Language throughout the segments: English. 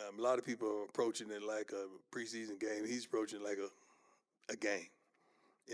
A lot of people are approaching it like a preseason game. He's approaching it like a game.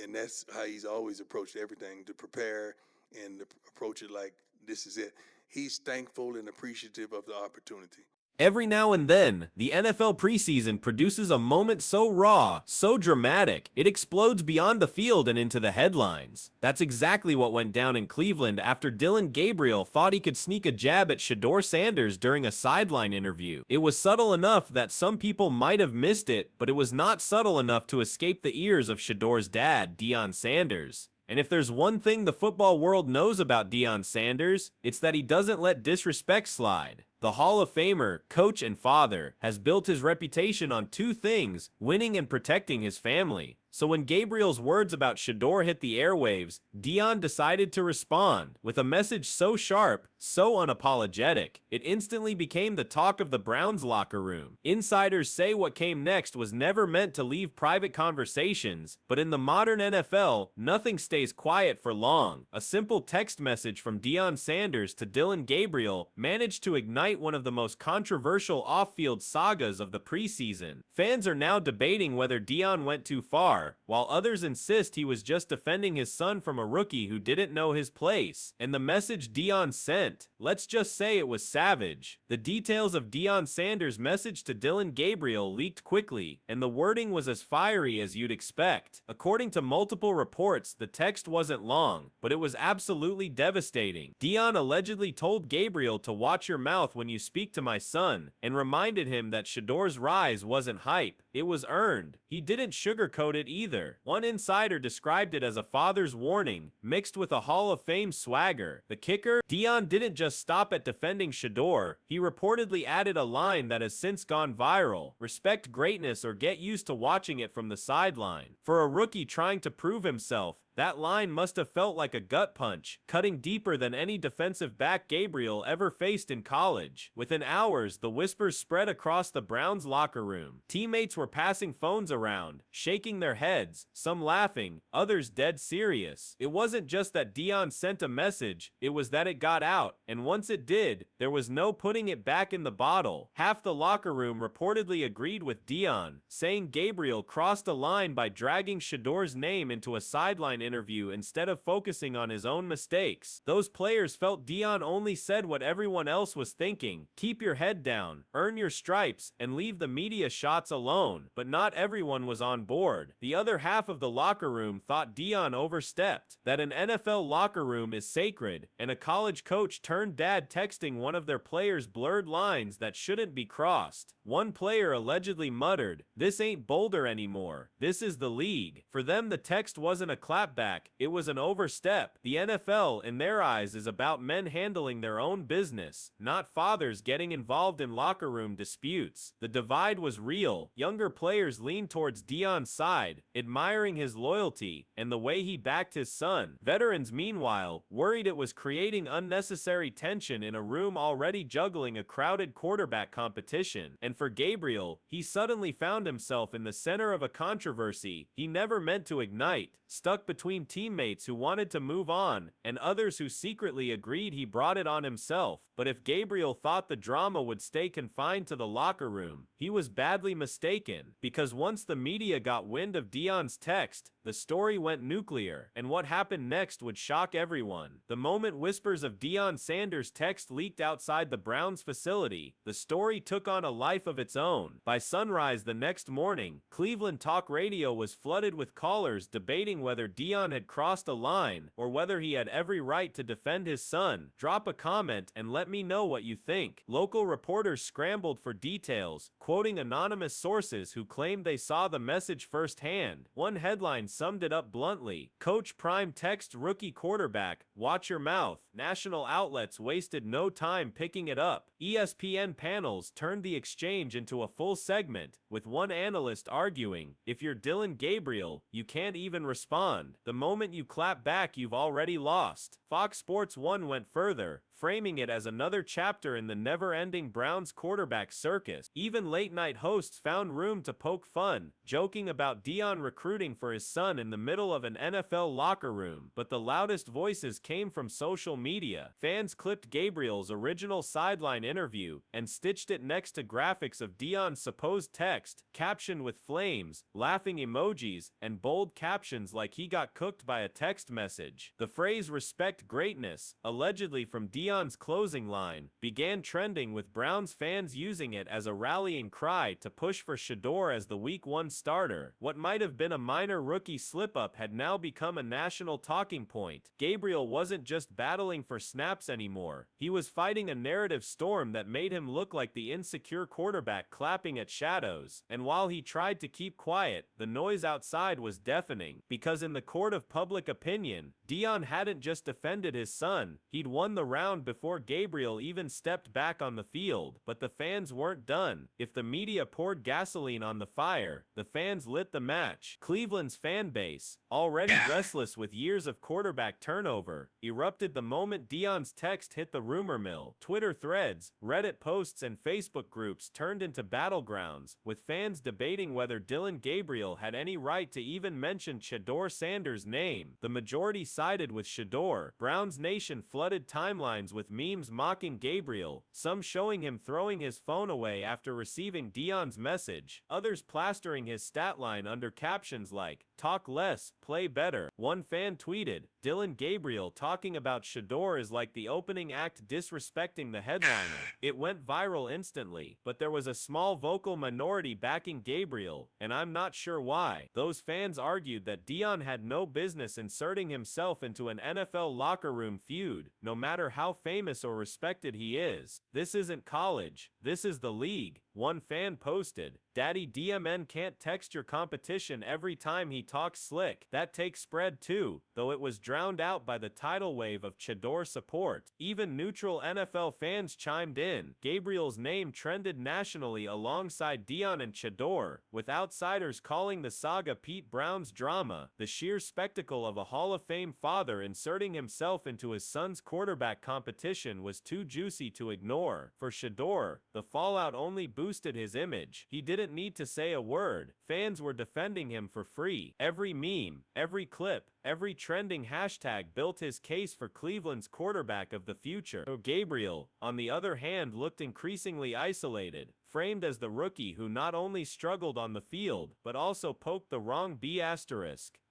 And that's how he's always approached everything, to prepare and to approach it like this is it. He's thankful and appreciative of the opportunity. Every now and then, the NFL preseason produces a moment so raw, so dramatic, it explodes beyond the field and into the headlines. That's exactly what went down in Cleveland after Dillon Gabriel thought he could sneak a jab at Shedeur Sanders during a sideline interview. It was subtle enough that some people might have missed it, but it was not subtle enough to escape the ears of Shedeur's dad, Deion Sanders. And if there's one thing the football world knows about Deion Sanders, it's that he doesn't let disrespect slide. The Hall of Famer, coach and father, has built his reputation on two things: winning and protecting his family. So when Gabriel's words about Shedeur hit the airwaves, Deion decided to respond with a message so sharp, so unapologetic, it instantly became the talk of the Browns locker room. Insiders say what came next was never meant to leave private conversations, but in the modern NFL, nothing stays quiet for long. A simple text message from Deion Sanders to Dillon Gabriel managed to ignite one of the most controversial off-field sagas of the preseason. Fans are now debating whether Deion went too far, while others insist he was just defending his son from a rookie who didn't know his place. And the message Deion sent, let's just say it was savage. The details of Deion Sanders' message to Dillon Gabriel leaked quickly, and the wording was as fiery as you'd expect. According to multiple reports, the text wasn't long, but it was absolutely devastating. Deion allegedly told Gabriel to watch your mouth when you speak to my son, and reminded him that Shedeur's rise wasn't hype, it was earned. He didn't sugarcoat it either. One insider described it as a father's warning, mixed with a Hall of Fame swagger. The kicker? Deion didn't just stop at defending Shedeur, he reportedly added a line that has since gone viral: respect greatness or get used to watching it from the sideline. For a rookie trying to prove himself, that line must have felt like a gut punch, cutting deeper than any defensive back Gabriel ever faced in college. Within hours, the whispers spread across the Browns locker room. Teammates were passing phones around, shaking their heads, some laughing, others dead serious. It wasn't just that Deion sent a message, it was that it got out, and once it did, there was no putting it back in the bottle. Half the locker room reportedly agreed with Deion, saying Gabriel crossed a line by dragging Shedeur's name into a sideline interview instead of focusing on his own mistakes. Those players felt Deion only said what everyone else was thinking: keep your head down, earn your stripes, and leave the media shots alone. But not everyone was on board. The other half of the locker room thought Deion overstepped, that an NFL locker room is sacred, and a college coach turned dad texting one of their players blurred lines that shouldn't be crossed. One player allegedly muttered, "This ain't Boulder anymore. This is the league." For them, the text wasn't a clapback, it was an overstep. The NFL, in their eyes, is about men handling their own business, not fathers getting involved in locker room disputes. The divide was real. Younger players leaned towards Deion's side, admiring his loyalty and the way he backed his son. Veterans, meanwhile, worried it was creating unnecessary tension in a room already juggling a crowded quarterback competition. And for Gabriel, he suddenly found himself in the center of a controversy he never meant to ignite, stuck between teammates who wanted to move on and others who secretly agreed he brought it on himself. But if Gabriel thought the drama would stay confined to the locker room, he was badly mistaken, because once the media got wind of Deion's text, the story went nuclear, and what happened next would shock everyone. The moment whispers of Deion Sanders' text leaked outside the Browns facility, the story took on a life of its own. By sunrise the next morning, Cleveland talk radio was flooded with callers debating whether Deion had crossed a line or whether he had every right to defend his son. Drop a comment and let me know what you think. Local reporters scrambled for details, quoting anonymous sources who claimed they saw the message firsthand. One headline summed it up bluntly: Coach Prime text rookie quarterback, watch your mouth. National outlets wasted no time picking it up. ESPN panels turned the exchange into a full segment, with one analyst arguing, if you're Dillon Gabriel, you can't even respond. The moment you clap back, you've already lost. Fox Sports 1 went further, framing it as another chapter in the never-ending Browns quarterback circus. Even late-night hosts found room to poke fun, joking about Deion recruiting for his son in the middle of an NFL locker room. But the loudest voices came from social media. Fans clipped Gabriel's original sideline interview and stitched it next to graphics of Deion's supposed text, captioned with flames, laughing emojis, and bold captions like he got cooked by a text message. The phrase "respect greatness," allegedly from Deion's closing line, began trending, with Browns fans using it as a rallying cry to push for Shedeur as the Week 1 starter. What might have been a minor rookie slip-up had now become a national talking point. Gabriel wasn't just battling for snaps anymore. He was fighting a narrative storm that made him look like the insecure quarterback clapping at shadows. And while he tried to keep quiet, the noise outside was deafening. Because in the court of public opinion, Deion hadn't just defended his son, he'd won the round before Gabriel even stepped back on the field. But the fans weren't done. If the media poured gasoline on the fire, the fans lit the match. Cleveland's fan base, already restless with years of quarterback turnover, erupted the moment Deion's text hit the rumor mill. Twitter threads, Reddit posts, and Facebook groups turned into battlegrounds, with fans debating whether Dillon Gabriel had any right to even mention Shedeur Sanders' name. The majority sided with Shedeur. Browns Nation flooded timelines with memes mocking Gabriel, some showing him throwing his phone away after receiving Deion's message, others plastering his stat line under captions like, "Talk less, play better." One fan tweeted, "Dillon Gabriel talking about Shedeur is like the opening act disrespecting the headliner." It went viral instantly, but there was a small vocal minority backing Gabriel, and I'm not sure why. Those fans argued that Deion had no business inserting himself into an NFL locker room feud, no matter how famous or respected he is. "This isn't college, this is the league," one fan posted. "Daddy DMN can't text your competition every time he talks slick. That takes spread too," though it was drowned out by the tidal wave of Shedeur support. Even neutral NFL fans chimed in. Gabriel's name trended nationally alongside Deion and Shedeur, with outsiders calling the saga Pete Brown's drama. The sheer spectacle of a Hall of Fame father inserting himself into his son's quarterback competition was too juicy to ignore. For Shedeur, the fallout only boosted his image. He didn't need to say a word. Fans were defending him for free. Every meme, every clip, every trending hashtag built his case for Cleveland's quarterback of the future. Gabriel, on the other hand, looked increasingly isolated, framed as the rookie who not only struggled on the field, but also poked the wrong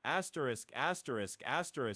asterisk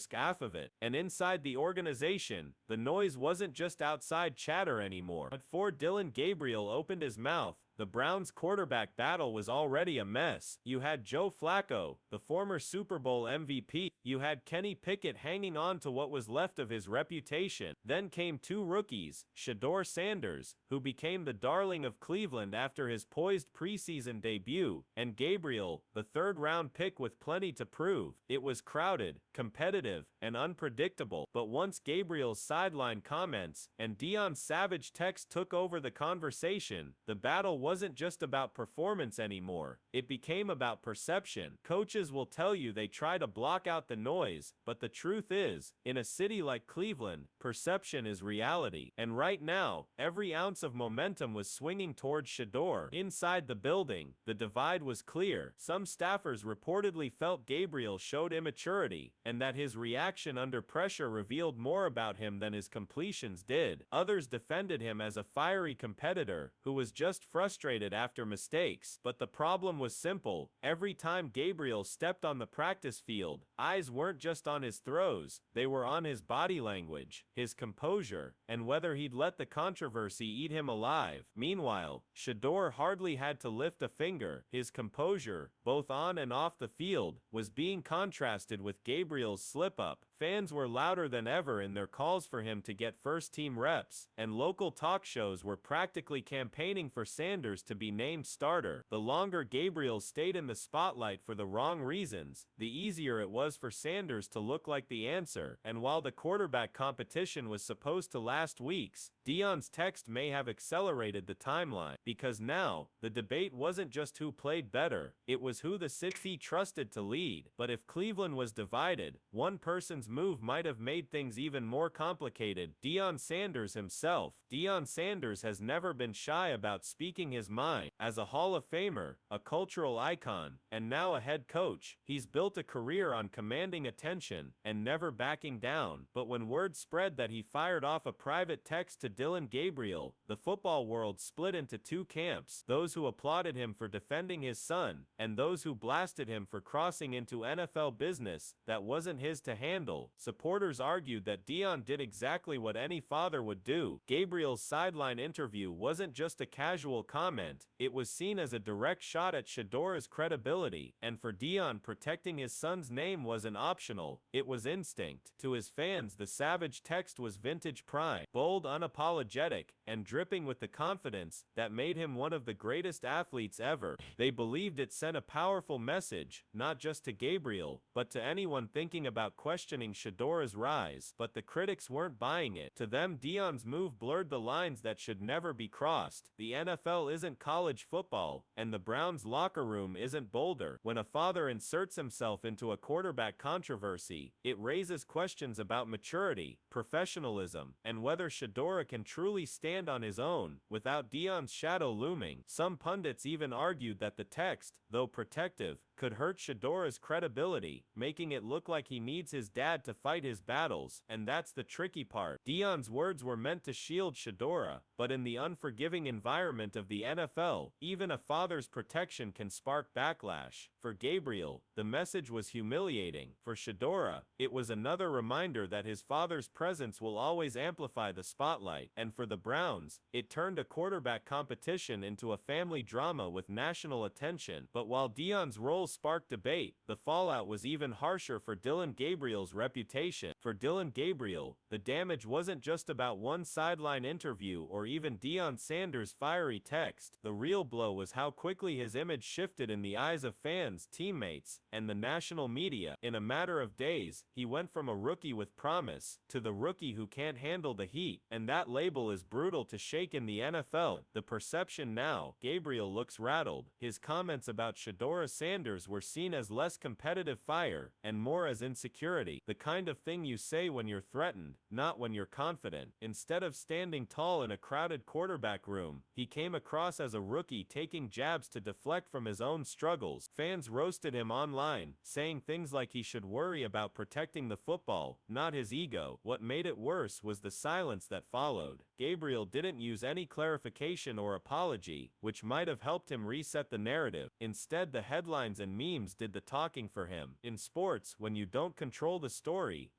half of it. And inside the organization, the noise wasn't just outside chatter anymore. Before Dillon Gabriel opened his mouth, the Browns' quarterback battle was already a mess. You had Joe Flacco, the former Super Bowl MVP. You had Kenny Pickett hanging on to what was left of his reputation. Then came two rookies, Shedeur Sanders, who became the darling of Cleveland after his poised preseason debut, and Gabriel, the third-round pick with plenty to prove. It was crowded, competitive, and unpredictable. But once Gabriel's sideline comments and Deion's savage text took over the conversation, the battle wasn't just about performance anymore. It became about perception. Coaches will tell you they try to block out the noise, but the truth is, in a city like Cleveland, perception is reality. And right now, every ounce of momentum was swinging towards Shedeur. Inside the building, the divide was clear. Some staffers reportedly felt Gabriel showed immaturity, and that his reaction under pressure revealed more about him than his completions did. Others defended him as a fiery competitor who was just frustrated after mistakes. But the problem was simple. Every time Gabriel stepped on the practice field, eyes weren't just on his throws, they were on his body language, his composure, and whether he'd let the controversy eat him alive. Meanwhile, Shedeur hardly had to lift a finger. His composure, both on and off the field, was being contrasted with Gabriel's slip-up. Fans were louder than ever in their calls for him to get first-team reps, and local talk shows were practically campaigning for Sanders to be named starter. The longer Gabriel stayed in the spotlight for the wrong reasons, the easier it was for Sanders to look like the answer. And while the quarterback competition was supposed to last weeks, Deion's text may have accelerated the timeline, because now, the debate wasn't just who played better, it was who the city trusted to lead. But if Cleveland was divided, one person's Deion's move might have made things even more complicated. Deion Sanders himself. Deion Sanders has never been shy about speaking his mind. As a Hall of Famer, a cultural icon, and now a head coach, he's built a career on commanding attention and never backing down. But when word spread that he fired off a private text to Dillon Gabriel, the football world split into two camps: those who applauded him for defending his son, and those who blasted him for crossing into NFL business that wasn't his to handle. Supporters argued that Deion did exactly what any father would do. Gabriel's sideline interview wasn't just a casual comment, it was seen as a direct shot at Shedeur's credibility, and for Deion, protecting his son's name wasn't optional, it was instinct. To his fans, the savage text was vintage prime, bold, unapologetic, and dripping with the confidence that made him one of the greatest athletes ever. They believed it sent a powerful message, not just to Gabriel, but to anyone thinking about questioning Shedeur's rise. But the critics weren't buying it. To them, Deion's move blurred the lines that should never be crossed. The NFL isn't college football, and the Browns' locker room isn't Boulder. When a father inserts himself into a quarterback controversy, it raises questions about maturity, professionalism, and whether Shedeur can truly stand on his own without Deion's shadow looming. Some pundits even argued that the text, though protective, could hurt Shedeur's credibility, making it look like he needs his dad to fight his battles. And that's the tricky part. Deion's words were meant to shield Shedeur, but in the unforgiving environment of the NFL, even a father's protection can spark backlash. For Gabriel, the message was humiliating. For Shedeur, it was another reminder that his father's presence will always amplify the spotlight. And for the Browns, it turned a quarterback competition into a family drama with national attention. But while Deion's role sparked debate, the fallout was even harsher for Dillon Gabriel's reputation. For Dillon Gabriel, the damage wasn't just about one sideline interview or even Deion Sanders' fiery text. The real blow was how quickly his image shifted in the eyes of fans, teammates, and the national media. In a matter of days, he went from a rookie with promise to the rookie who can't handle the heat, and that label is brutal to shake in the NFL. The perception now: Gabriel looks rattled. His comments about Shedeur Sanders were seen as less competitive fire and more as insecurity. The kind of thing you say when you're threatened, not when you're confident. Instead of standing tall in a crowded quarterback room, he came across as a rookie taking jabs to deflect from his own struggles. Fans roasted him online, saying things like he should worry about protecting the football, not his ego. What made it worse was the silence that followed. Gabriel didn't use any clarification or apology, which might have helped him reset the narrative. Instead, the headlines and memes did the talking for him. In sports, when you don't control the story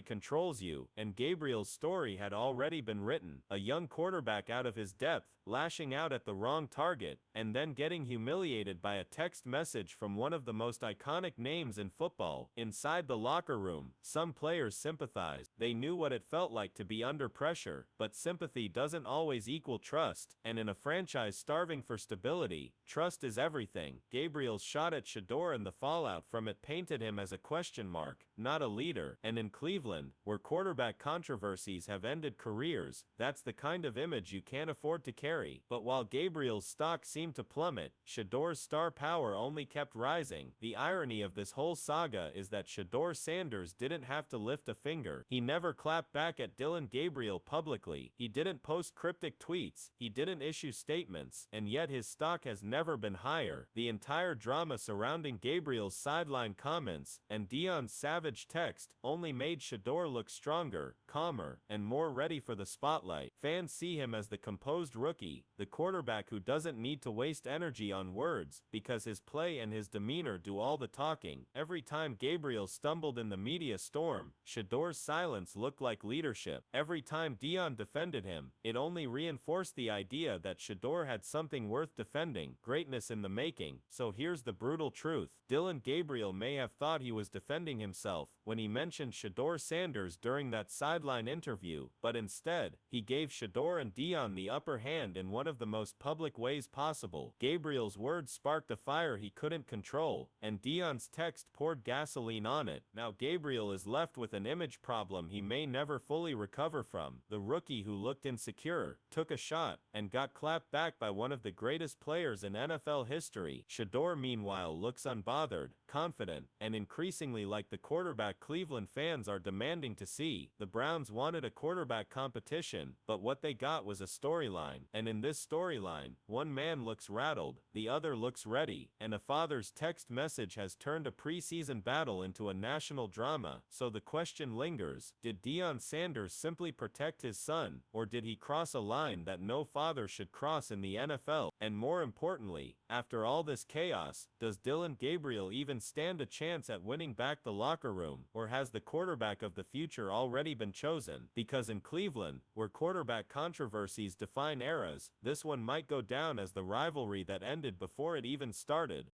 controls you, and Gabriel's story had already been written. A young quarterback out of his depth, lashing out at the wrong target, and then getting humiliated by a text message from one of the most iconic names in football. Inside the locker room, some players sympathized. They knew what it felt like to be under pressure, but sympathy doesn't always equal trust, and in a franchise starving for stability, trust is everything. Gabriel's shot at Shedeur and the fallout from it painted him as a question mark, not a leader. And in Cleveland, where quarterback controversies have ended careers, that's the kind of image you can't afford to carry. But while Gabriel's stock seemed to plummet, Shedeur's star power only kept rising. The irony of this whole saga is that Shedeur Sanders didn't have to lift a finger. He never clapped back at Dillon Gabriel publicly. He didn't post cryptic tweets. He didn't issue statements. And yet his stock has never been higher. The entire drama surrounding Gabriel's sideline comments and Deion's savage text only made Shedeur look stronger, calmer, and more ready for the spotlight. Fans see him as the composed rookie, the quarterback who doesn't need to waste energy on words, because his play and his demeanor do all the talking. Every time Gabriel stumbled in the media storm, Shedeur's silence looked like leadership. Every time Deion defended him, it only reinforced the idea that Shedeur had something worth defending, greatness in the making. So here's the brutal truth. Dillon Gabriel may have thought he was defending himself when he mentioned Shedeur Sanders during that sideline interview, but instead, he gave Shedeur and Deion the upper hand in one of the most public ways possible. Gabriel's words sparked a fire he couldn't control, and Deion's text poured gasoline on it. Now Gabriel is left with an image problem he may never fully recover from. The rookie who looked insecure, took a shot, and got clapped back by one of the greatest players in NFL history. Shedeur, meanwhile, looks unbothered, confident, and increasingly like the quarterback Cleveland fans fans are demanding to see. The Browns wanted a quarterback competition, but what they got was a storyline. And in this storyline, one man looks rattled, the other looks ready, and a father's text message has turned a preseason battle into a national drama. So the question lingers, did Deion Sanders simply protect his son, or did he cross a line that no father should cross in the NFL? And more importantly, after all this chaos, does Dillon Gabriel even stand a chance at winning back the locker room, or has the quarterback of the future already been chosen? Because in Cleveland, where quarterback controversies define eras, this one might go down as the rivalry that ended before it even started.